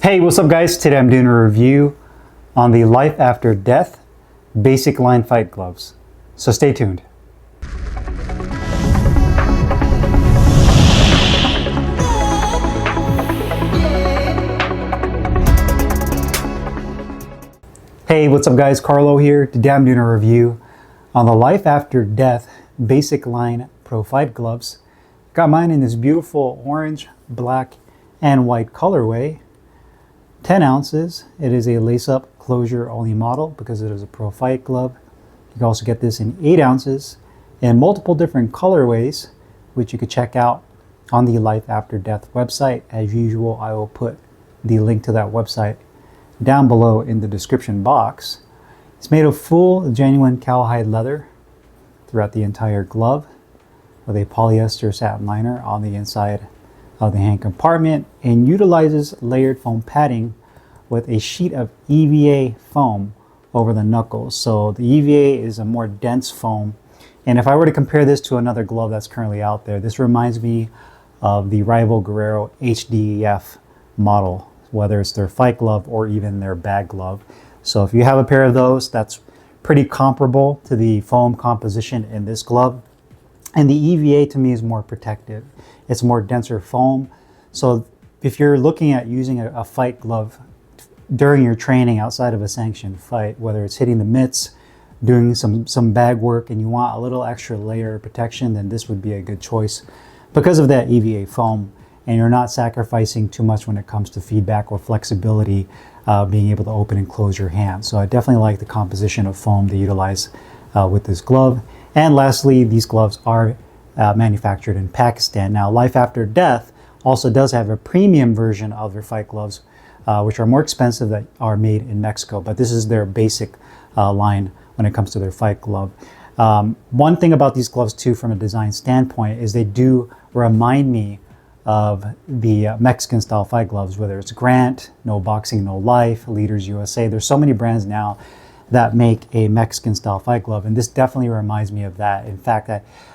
Hey, what's up guys? Today I'm doing a review on the Life After Death Basic Line Fight Gloves. So stay tuned. Hey, what's up guys? Carlo here. Today I'm doing a review on the Life After Death Basic Line Pro Fight Gloves. Got mine in this beautiful orange, black, and white colorway. 10 ounces. It is a lace-up closure only model because it is a pro fight glove. You can also get this in 8 ounces in multiple different colorways, which you could check out on the Life After Death website. As usual, I will put the link to that website down below in the description box. It's made of full genuine cowhide leather throughout the entire glove with a polyester satin liner on the inside of the hand compartment, and utilizes layered foam padding with a sheet of EVA foam over the knuckles. So the EVA is a more dense foam, and if I were to compare this to another glove that's currently out there, this reminds me of the Rival Guerrero HDEF model, whether it's their fight glove or even their bag glove. So if you have a pair of those, that's pretty comparable to the foam composition in this glove. And the EVA to me is more protective. It's more denser foam. So if you're looking at using a fight glove during your training outside of a sanctioned fight, whether it's hitting the mitts, doing some bag work, and you want a little extra layer of protection, then this would be a good choice because of that EVA foam. And you're not sacrificing too much when it comes to feedback or flexibility, being able to open and close your hand. So I definitely like the composition of foam they utilize with this glove. And lastly, these gloves are manufactured in Pakistan. Now, Life After Death also does have a premium version of their fight gloves, which are more expensive, that are made in Mexico. But this is their basic line when it comes to their fight glove. One thing about these gloves too, from a design standpoint, is they do remind me of the Mexican style fight gloves, whether it's Grant, No Boxing, No Life, Leaders USA. There's so many brands now that make a Mexican style fight glove, and this definitely reminds me of that. In fact,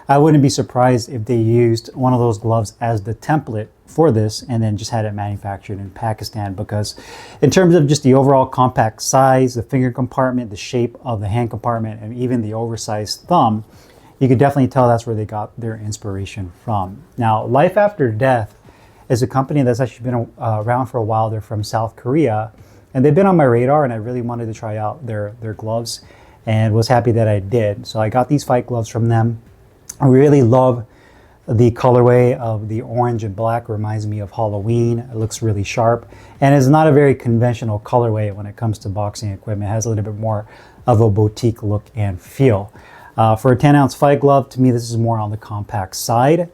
I wouldn't be surprised if they used one of those gloves as the template for this and then just had it manufactured in Pakistan, because in terms of just the overall compact size, the finger compartment, the shape of the hand compartment, and even the oversized thumb, you could definitely tell that's where they got their inspiration from. Now, Life After Death is a company that's actually been around for a while. They're from South Korea, and they've been on my radar, and I really wanted to try out their gloves and was happy that I did. So I got these fight gloves from them. I really love the colorway of the orange and black. Reminds me of Halloween. It looks really sharp, and it's not a very conventional colorway when it comes to boxing equipment. It has a little bit more of a boutique look and feel. For a 10-ounce fight glove, to me, this is more on the compact side.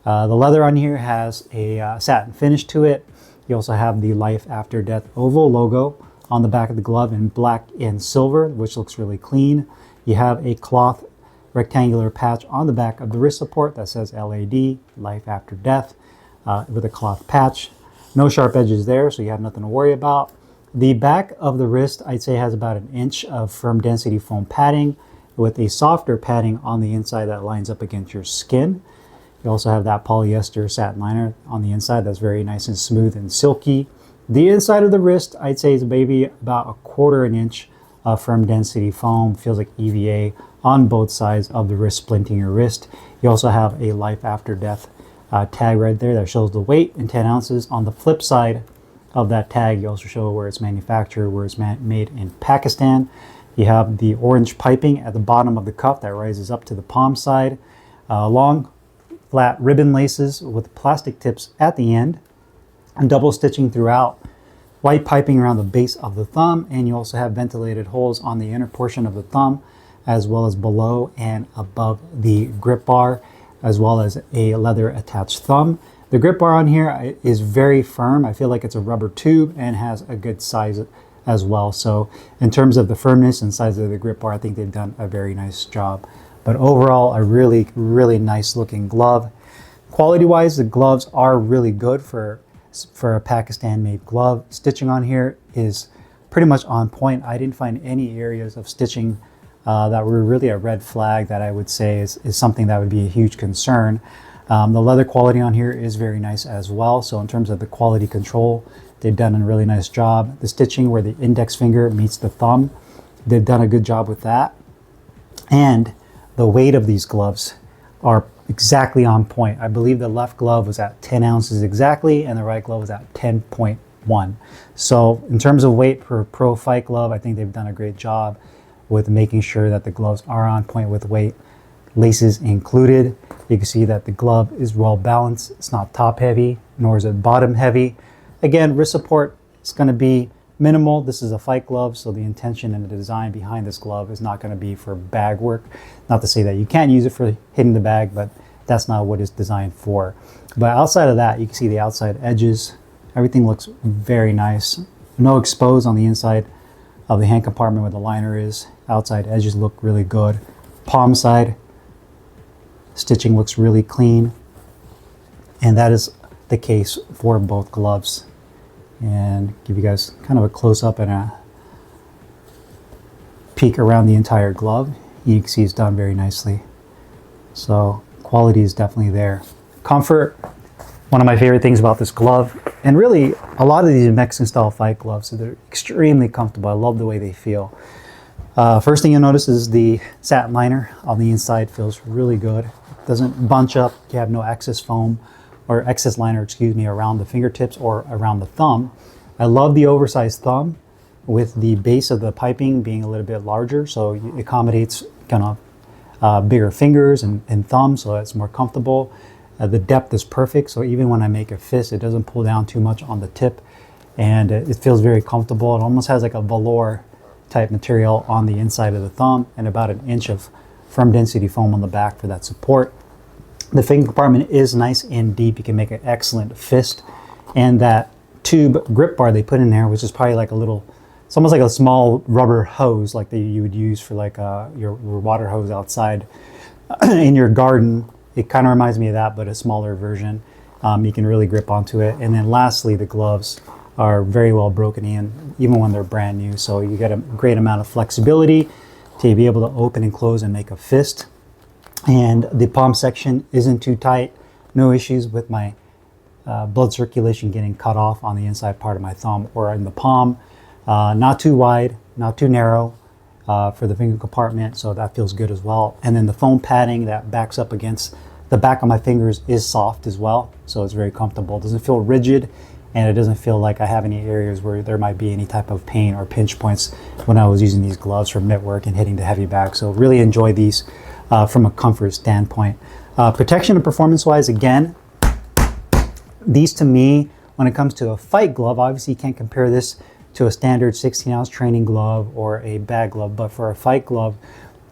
The leather on here has a satin finish to it. You also have the Life After Death oval logo on the back of the glove in black and silver, which looks really clean. You have a cloth rectangular patch on the back of the wrist support that says LAD, Life After Death, with a cloth patch. No sharp edges there, so you have nothing to worry about. The back of the wrist, I'd say, has about an inch of firm density foam padding with a softer padding on the inside that lines up against your skin. You also have that polyester satin liner on the inside that's very nice and smooth and silky. The inside of the wrist, I'd say, is maybe about 1/4 inch of firm density foam. Feels like EVA on both sides of the wrist, splinting your wrist. You also have a Life After Death tag right there that shows the weight in 10 ounces. On the flip side of that tag, you also show where it's manufactured, where it's made in Pakistan. You have the orange piping at the bottom of the cuff that rises up to the palm side. Long flat ribbon laces with plastic tips at the end, and double stitching throughout. White piping around the base of the thumb, and you also have ventilated holes on the inner portion of the thumb, as well as below and above the grip bar, as well as a leather attached thumb. The grip bar on here is very firm. I feel like it's a rubber tube and has a good size as well. So in terms of the firmness and size of the grip bar, I think they've done a very nice job. But overall, a really, really nice looking glove. Quality wise, the gloves are really good for a Pakistan made glove. Stitching on here is pretty much on point. I didn't find any areas of stitching that were really a red flag that I would say is something that would be a huge concern. The leather quality on here is very nice as well. So in terms of the quality control, they've done a really nice job. The stitching where the index finger meets the thumb, they've done a good job with that. And the weight of these gloves are exactly on point. I believe the left glove was at 10 ounces exactly, and the right glove was at 10.1. So in terms of weight for a pro fight glove, I think they've done a great job with making sure that the gloves are on point with weight, laces included. You can see that the glove is well balanced. It's not top heavy, nor is it bottom heavy. Again, wrist support is going to be minimal. This is a fight glove, so the intention and the design behind this glove is not going to be for bag work. Not to say that you can't use it for hitting the bag, but that's not what it's designed for. But outside of that, you can see the outside edges. Everything looks very nice. No exposed on the inside of the hand compartment where the liner is. Outside edges look really good. Palm side, stitching looks really clean. And that is the case for both gloves. And give you guys kind of a close-up and a peek around the entire glove. You can see it's done very nicely. So quality is definitely there. Comfort, one of my favorite things about this glove, and really a lot of these Mexican style fight gloves, so they're extremely comfortable. I love the way they feel. First thing you'll notice is the satin liner on the inside feels really good. It doesn't bunch up. You have no excess foam or excess liner, excuse me, around the fingertips or around the thumb. I love the oversized thumb with the base of the piping being a little bit larger, so it accommodates kind of bigger fingers and thumb, so it's more comfortable. The depth is perfect, so even when I make a fist, it doesn't pull down too much on the tip, and it feels very comfortable. It almost has like a velour type material on the inside of the thumb and about an inch of firm density foam on the back for that support. The finger compartment is nice and deep. You can make an excellent fist. And that tube grip bar they put in there, which is probably like a little, it's almost like a small rubber hose like that you would use for like your water hose outside in your garden. It kind of reminds me of that, but a smaller version. You can really grip onto it. And then lastly, the gloves are very well broken in, even when they're brand new. So you get a great amount of flexibility to be able to open and close and make a fist. And the palm section isn't too tight. No issues with my blood circulation getting cut off on the inside part of my thumb or in the palm. Not too wide, not too narrow for the finger compartment, so that feels good as well. And then the foam padding that backs up against the back of my fingers is soft as well, so it's very comfortable. It doesn't feel rigid, and it doesn't feel like I have any areas where there might be any type of pain or pinch points when I was using these gloves for mitt work and hitting the heavy bag. So really enjoy these from a comfort standpoint. Protection and performance-wise, again, these to me, when it comes to a fight glove, obviously you can't compare this to a standard 16-ounce training glove or a bag glove, but for a fight glove,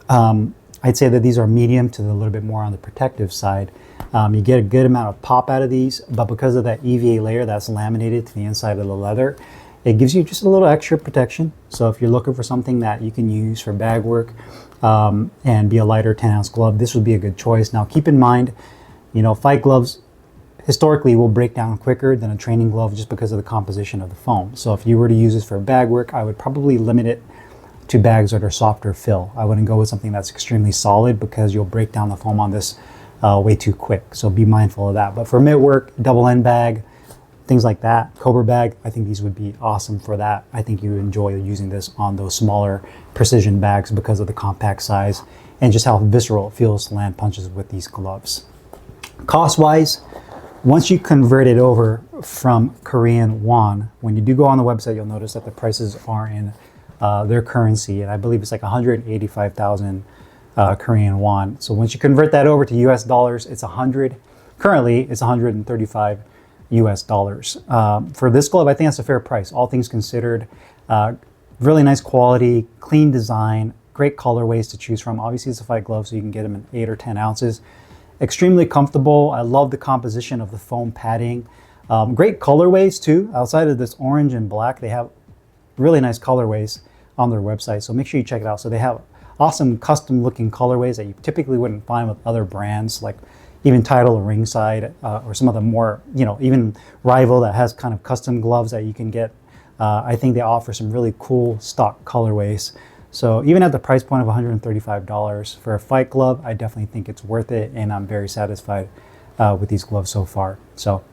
I'd say that these are medium to a little bit more on the protective side. You get a good amount of pop out of these, but because of that EVA layer that's laminated to the inside of the leather, it gives you just a little extra protection. So if you're looking for something that you can use for bag work and be a lighter 10-ounce glove, this would be a good choice. Now keep in mind, you know, fight gloves historically will break down quicker than a training glove just because of the composition of the foam. So if you were to use this for bag work, I would probably limit it to bags that are softer fill. I wouldn't go with something that's extremely solid because you'll break down the foam on this way too quick. So be mindful of that. But for mitt work, double end bag, things like that, Cobra bag, I think these would be awesome for that. I think you enjoy using this on those smaller precision bags because of the compact size and just how visceral it feels to land punches with these gloves. Cost-wise, once you convert it over from Korean won, when you do go on the website, you'll notice that the prices are in their currency, and I believe it's like 185,000 Korean won. So once you convert that over to US dollars, it's currently it's 135 US dollars. For this glove, I think that's a fair price, all things considered. Really nice quality, clean design, great colorways to choose from. Obviously it's a fight glove, so you can get them in 8 or 10 ounces. Extremely comfortable. I love the composition of the foam padding. Great colorways too. Outside of this orange and black, they have really nice colorways on their website, so make sure you check it out. So they have awesome custom looking colorways that you typically wouldn't find with other brands, like even Tidal or Ringside, or some of the more, you know, even Rival that has kind of custom gloves that you can get. I think they offer some really cool stock colorways. So even at the price point of $135 for a fight glove, I definitely think it's worth it, and I'm very satisfied with these gloves so far. So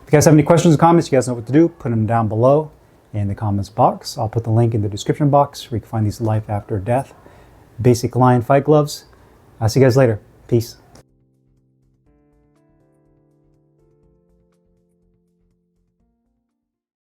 if If you guys have any questions or comments, you guys know what to do. Put them down below in the comments box. I'll put the link in the description box where you can find these Life After Death basic line fight gloves. I'll see you guys later. Peace.